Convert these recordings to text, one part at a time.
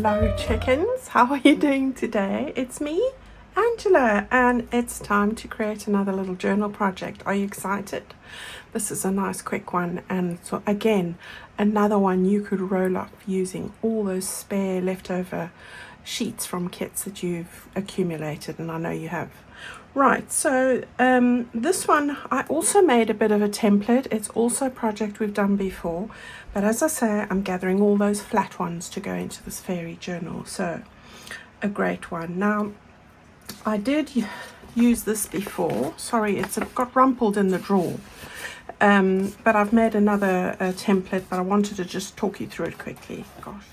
Hello chickens, how are you doing today? It's me, Angela, and it's time to create another little journal project. Are you excited? This is a nice quick one, and so again, another one you could roll up using all those spare leftover sheets from kits that you've accumulated, and I know you have. Right, so this one I also made a bit of a template. It's also a project we've done before, but as I say, I'm gathering all those flat ones to go into this fairy journal, so a great one. Now I did use this before. Sorry, it's got rumpled in the drawer, but I've made another template, but I wanted to just talk you through it quickly. Gosh,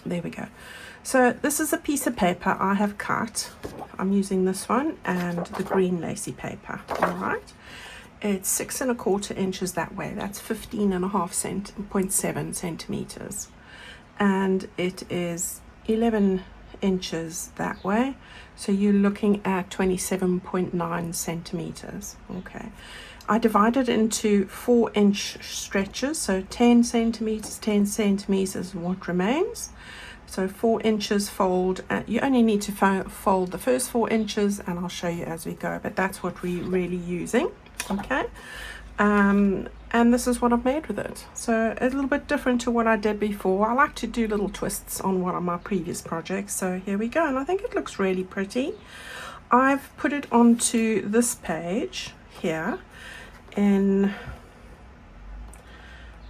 there we go. So this is a piece of paper I have cut. I'm using this one and the green lacy paper. All right, it's 6 1/4 inches that way. That's 15.7 centimeters, and it is 11 inches that way. So you're looking at 27.9 centimeters. Okay, I divided into 4-inch stretches, so 10 centimeters, 10 centimeters is what remains. So 4 inches fold, you only need to fold the first 4 inches, and I'll show you as we go, but that's what we're really using. Okay, and this is what I've made with it. So a little bit different to what I did before. I like to do little twists on one of my previous projects, so here we go, and I think it looks really pretty. I've put it onto this page here in,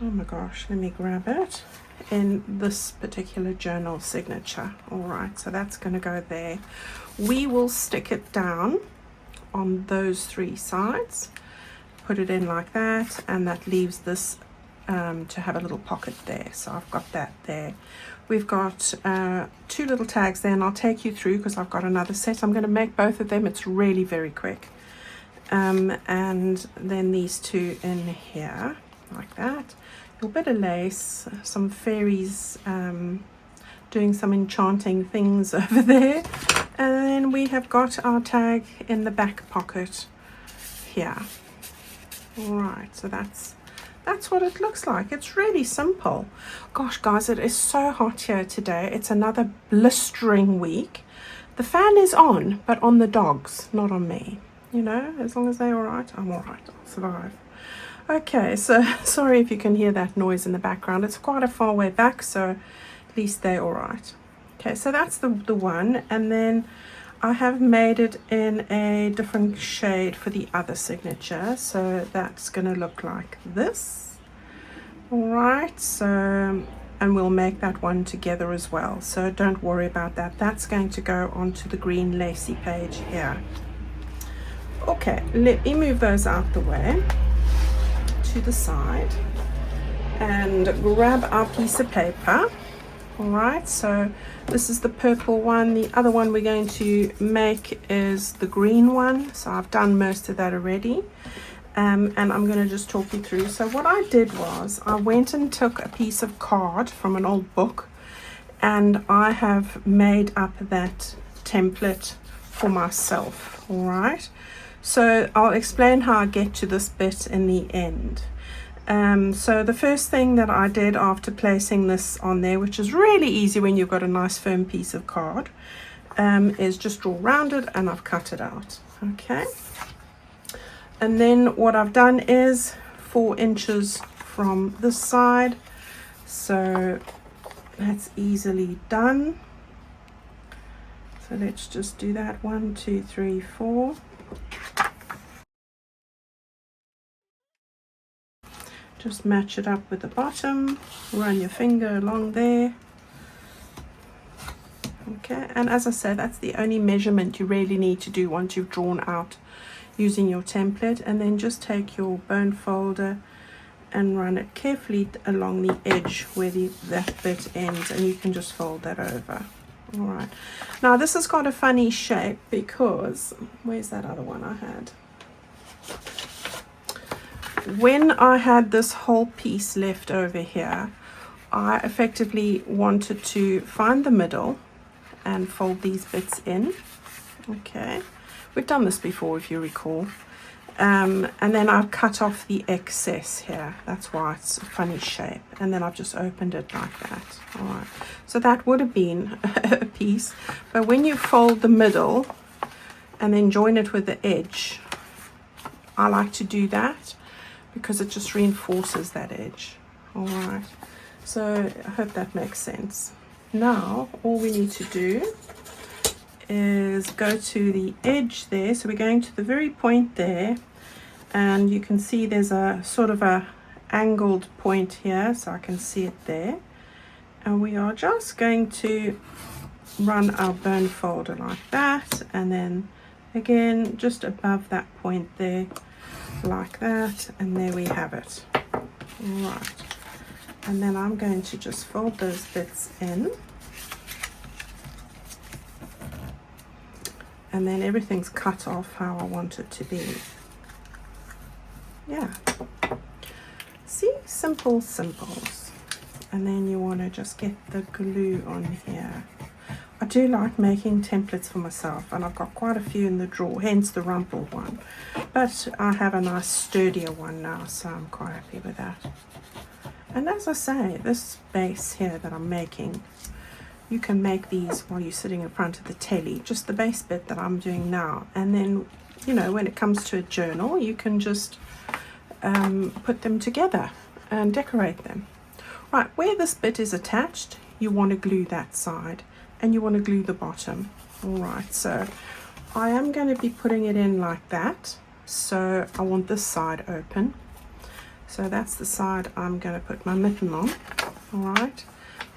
oh my gosh, let me grab it, in this particular journal signature. All right, so that's going to go there. We will stick it down on those 3 sides, put it in like that, and that leaves this to have a little pocket there. So I've got that there. We've got 2 little tags there, and I'll take you through because I've got another set. I'm going to make both of them. It's really very quick. And then these 2 in here like that. A bit of lace, some fairies doing some enchanting things over there, and then we have got our tag in the back pocket here. All right, so that's what it looks like. It's really simple. Gosh guys, it is so hot here today. It's another blistering week. The fan is on, but on the dogs, not on me. You know, as long as they're all right, I'm all right. I'll survive. Okay, so sorry if you can hear that noise in the background. It's quite a far way back, so at least they're all right. Okay, so that's the one, and then I have made it in a different shade for the other signature, so that's going to look like this. All right, so, and we'll make that one together as well, so don't worry about that. That's going to go onto the green lacy page here. Okay, let me move those out the way to the side and grab our piece of paper. All right, so this is the purple one. The other one we're going to make is the green one, so I've done most of that already, and I'm going to just talk you through. So what I did was I went and took a piece of card from an old book, and I have made up that template for myself. All right, so I'll explain how I get to this bit in the end. So the first thing that I did after placing this on there, which is really easy when you've got a nice firm piece of card, is just draw around it, and I've cut it out. Okay, and then what I've done is 4 inches from this side, so that's easily done. So let's just do that. 1 2 3 4. Just match it up with the bottom, run your finger along there. Okay, and as I said, that's the only measurement you really need to do once you've drawn out using your template, and then just take your bone folder and run it carefully along the edge where that bit ends, and you can just fold that over. All right, now this has got a funny shape because, where's that other one I had? When I had this whole piece left over here, I effectively wanted to find the middle and fold these bits in. Okay, we've done this before if you recall, And then I've cut off the excess here. That's why it's a funny shape. And then I've just opened it like that. All right. So that would have been a piece. But when you fold the middle and then join it with the edge, I like to do that because it just reinforces that edge. All right. So I hope that makes sense. Now, all we need to do is go to the edge there. So we're going to the very point there, and you can see there's a sort of a angled point here, so I can see it there. And we are just going to run our bone folder like that, and then again just above that point there like that, and there we have it. Right, and then I'm going to just fold those bits in, and then everything's cut off how I want it to be. Yeah, see, simple simples. And then you want to just get the glue on here. I do like making templates for myself, and I've got quite a few in the drawer, hence the rumpled one, but I have a nice sturdier one now, so I'm quite happy with that. And as I say, this base here that I'm making, you can make these while you're sitting in front of the telly, just the base bit that I'm doing now, and then, you know, when it comes to a journal, you can just put them together and decorate them. Right, where this bit is attached, you want to glue that side, and you want to glue the bottom. All right, so I am going to be putting it in like that. So I want this side open. So that's the side I'm going to put my mitten on. All right,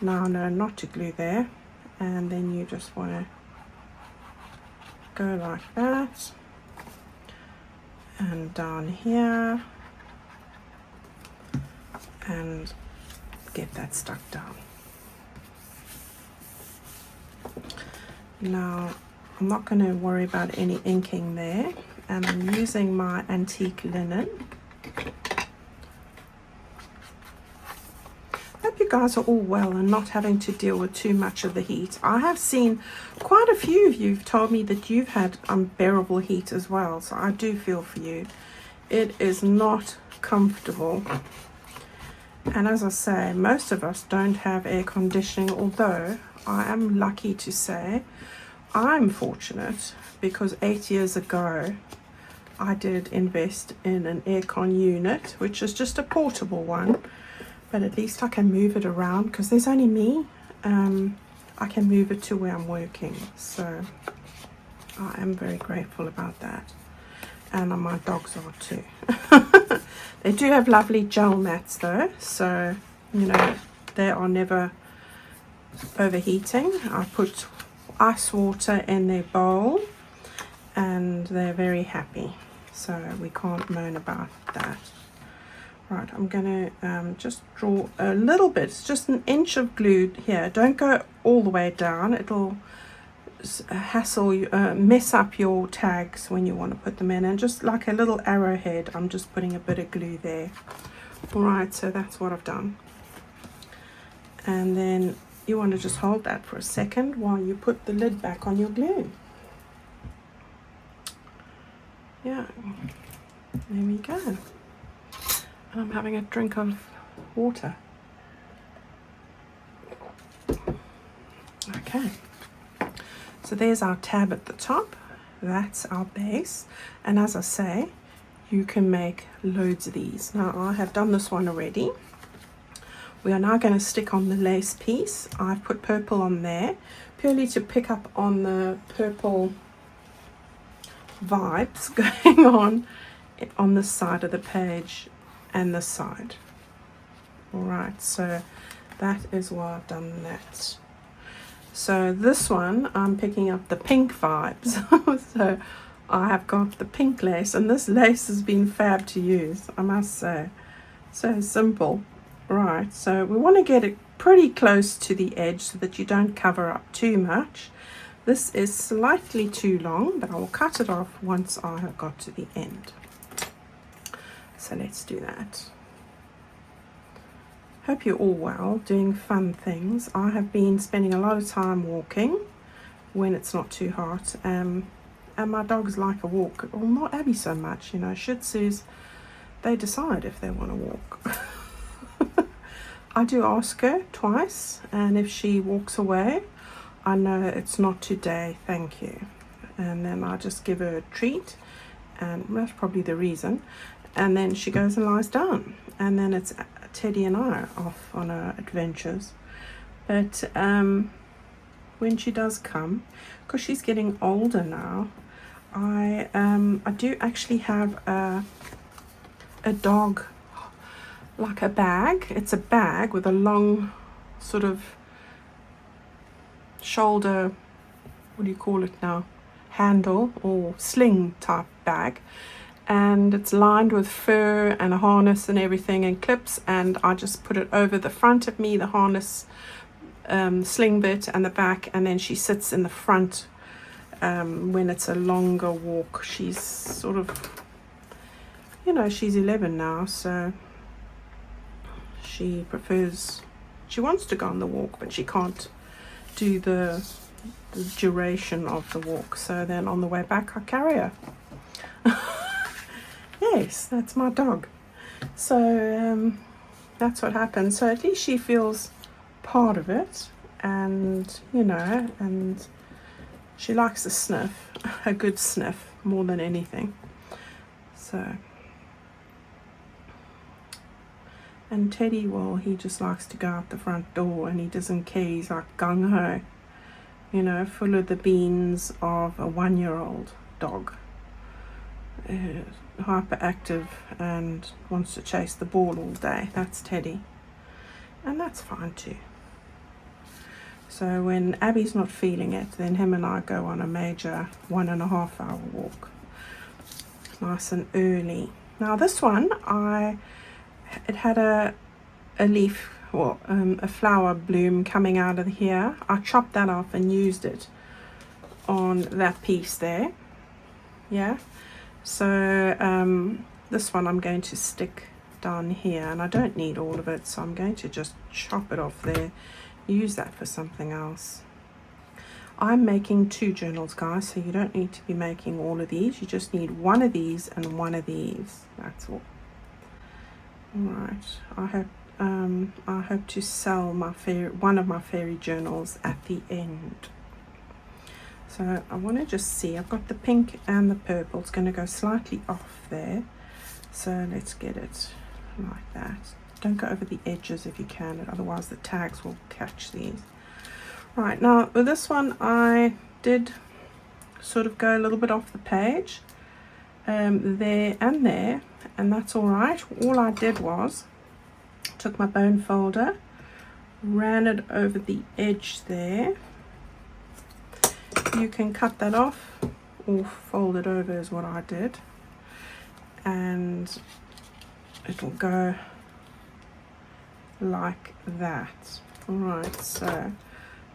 now I know not to glue there, and then you just want to go like that, and down here, and get that stuck down. Now I'm not going to worry about any inking there, and I'm using my antique linen. Hope you guys are all well and not having to deal with too much of the heat. I have seen quite a few of you have told me that you've had unbearable heat as well, so I do feel for you. It is not comfortable. And as I say, most of us don't have air conditioning, although I am lucky to say I'm fortunate, because 8 years ago I did invest in an aircon unit, which is just a portable one, but at least I can move it around because there's only me. I can move it to where I'm working, so I am very grateful about that. And my dogs are too. They do have lovely gel mats though, so you know they are never overheating. I put ice water in their bowl and they're very happy, so we can't moan about that. Right, I'm going to just draw a little bit. It's just an inch of glue here. Don't go all the way down. It'll hassle you, mess up your tags when you want to put them in. And just like a little arrowhead, I'm just putting a bit of glue there. All right, so that's what I've done. And then you want to just hold that for a second while you put the lid back on your glue. Yeah, there we go. And I'm having a drink of water. Okay, so there's our tab at the top. That's our base, and as I say, you can make loads of these. Now I have done this one already. We are now going to stick on the lace piece. I've put purple on there purely to pick up on the purple vibes going on the side of the page and the side. All right, so that is why I've done that. So this one I'm picking up the pink vibes. So I have got the pink lace, and this lace has been fab to use, I must say. So simple. Right, so we want to get it pretty close to the edge so that you don't cover up too much. This is slightly too long, but I will cut it off once I have got to the end. So let's do that. Hope you're all well, doing fun things. I have been spending a lot of time walking when it's not too hot, and and my dogs like a walk. Well, not Abby so much, you know. Shih Tzus, they decide if they want to walk. I do ask her twice, and if she walks away, I know it's not today, thank you. And then I just give her a treat, and that's probably the reason. And then she goes and lies down, and then it's Teddy and I off on our adventures. But when she does come, because she's getting older now, I do actually have a dog, like a bag. It's a bag with a long sort of shoulder, what do you call it now, handle or sling type bag, and it's lined with fur and a harness and everything and clips, and I just put it over the front of me, the harness, sling bit and the back, and then she sits in the front when it's a longer walk. She's sort of, you know, she's 11 now, so she wants to go on the walk, but she can't do the duration of the walk. So then on the way back I carry her. Yes, that's my dog. So that's what happens. So at least she feels part of it, and you know, and she likes a sniff, a good sniff, more than anything. So, and Teddy, well, he just likes to go out the front door, and he doesn't care. He's like gung-ho, you know, full of the beans of a 1-year-old dog, hyperactive and wants to chase the ball all day. That's Teddy, and that's fine too. So when Abby's not feeling it, then him and I go on a major 1.5-hour walk, nice and early. Now this one, it had a leaf, or a flower bloom coming out of here. I chopped that off and used it on that piece there. Yeah, so this one I'm going to stick down here, and I don't need all of it, so I'm going to just chop it off there, use that for something else. I'm making 2 journals, guys, so you don't need to be making all of these. You just need one of these and one of these. That's all. Right, I hope to sell my one of my fairy journals at the end. So I want to just see, I've got the pink and the purple. It's going to go slightly off there, so let's get it like that. Don't go over the edges if you can, otherwise the tags will catch these. Right, now with this one I did sort of go a little bit off the page, there and there, and that's all right. All I did was took my bone folder, ran it over the edge there. You can cut that off or fold it over is what I did, and it'll go like that. All right, so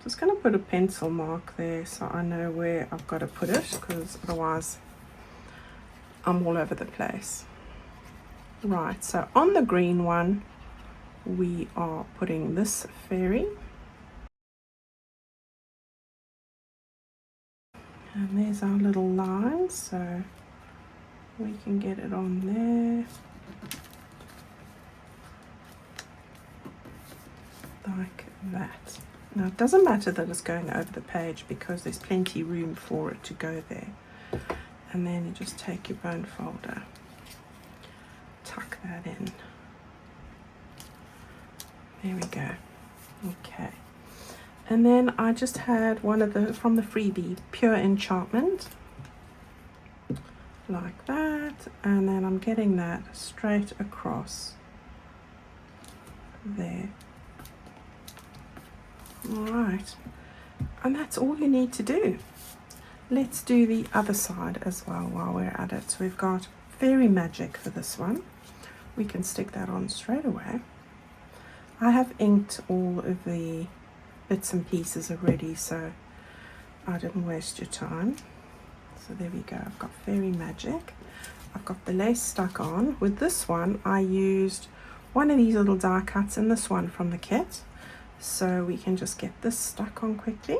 just going to put a pencil mark there so I know where I've got to put it, because otherwise I'm all over the place. Right, so on the green one we are putting this fairy, and there's our little line, so we can get it on there like that. Now it doesn't matter that it's going over the page, because there's plenty room for it to go there. And then you just take your bone folder, tuck that in. There we go. Okay. And then I just had one of the, from the Freebie, Pure Enchantment, like that. And then I'm getting that straight across there. All right, and that's all you need to do. Let's do the other side as well while we're at it. So we've got Fairy Magic for this one. We can stick that on straight away. I have inked all of the bits and pieces already, so I didn't waste your time. So there we go. I've got Fairy Magic. I've got the lace stuck on. With this one, I used one of these little die cuts and this one from the kit. So we can just get this stuck on quickly.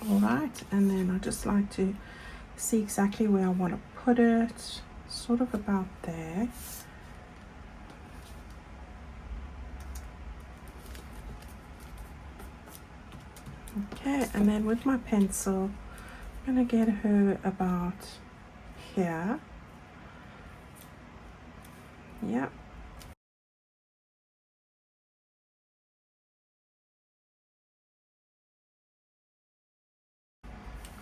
All right. right, and then I just like to see exactly where I want to put it, sort of about there. Okay, and then with my pencil, I'm going to get her about here. Yep.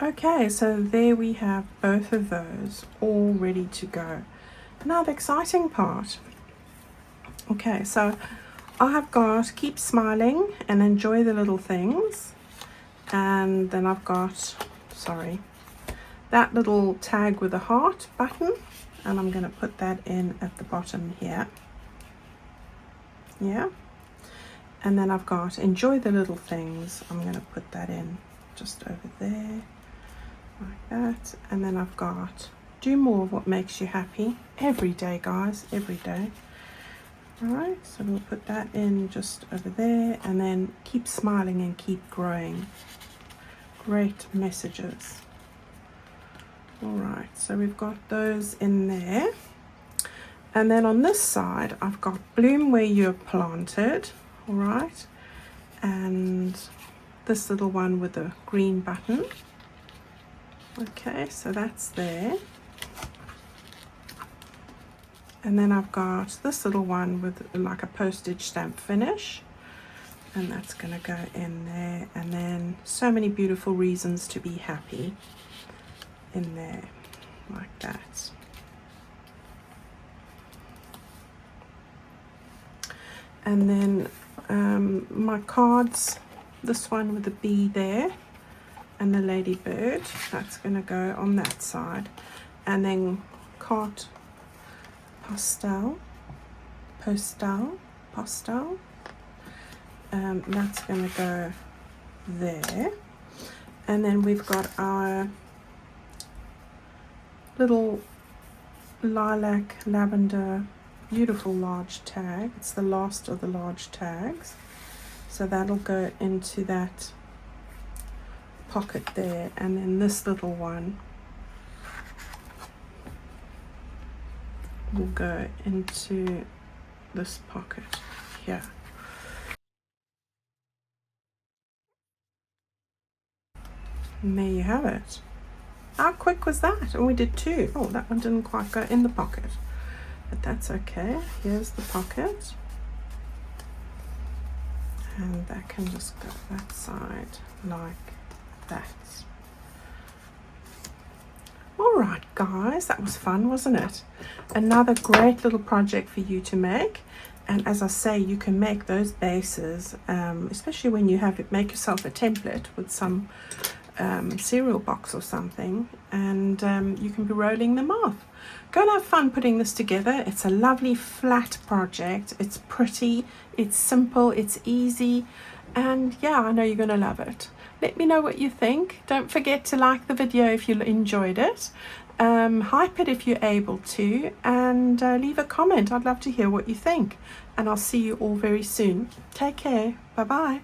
Okay, so there we have both of those all ready to go. Now the exciting part. Okay, so I have got keep smiling and enjoy the little things. And then I've got, sorry, that little tag with a heart button, and I'm going to put that in at the bottom here. Yeah. And then I've got enjoy the little things. I'm going to put that in just over there like that. And then I've got do more of what makes you happy every day, guys, every day. All right, so we'll put that in just over there, and then keep smiling and keep growing. Great messages. All right, so we've got those in there. And then on this side, I've got bloom where you're planted. All right, and this little one with the green button. Okay, so that's there. And then I've got this little one with like a postage stamp finish, and that's going to go in there. And then so many beautiful reasons to be happy in there like that. And then my cards, this one with the bee there and the ladybird, that's going to go on that side. And then card pastel, that's going to go there. And then we've got our little lilac lavender beautiful large tag. It's the last of the large tags, so that'll go into that pocket there. And then this little one will go into this pocket here. And there you have it. How quick was that? And we did two. Oh, that one didn't quite go in the pocket, but that's okay. Here's the pocket, and that can just go that side like that. All right, guys, that was fun, wasn't it? Another great little project for you to make. And as I say, you can make those bases, especially when you have it, make yourself a template with some cereal box or something, and you can be rolling them off. Go and have fun putting this together. It's a lovely flat project. It's pretty, it's simple, it's easy, and yeah, I know you're gonna love it. Let me know what you think. Don't forget to like the video if you enjoyed it. Hype it if you're able to, and leave a comment. I'd love to hear what you think, and I'll see you all very soon. Take care. Bye bye.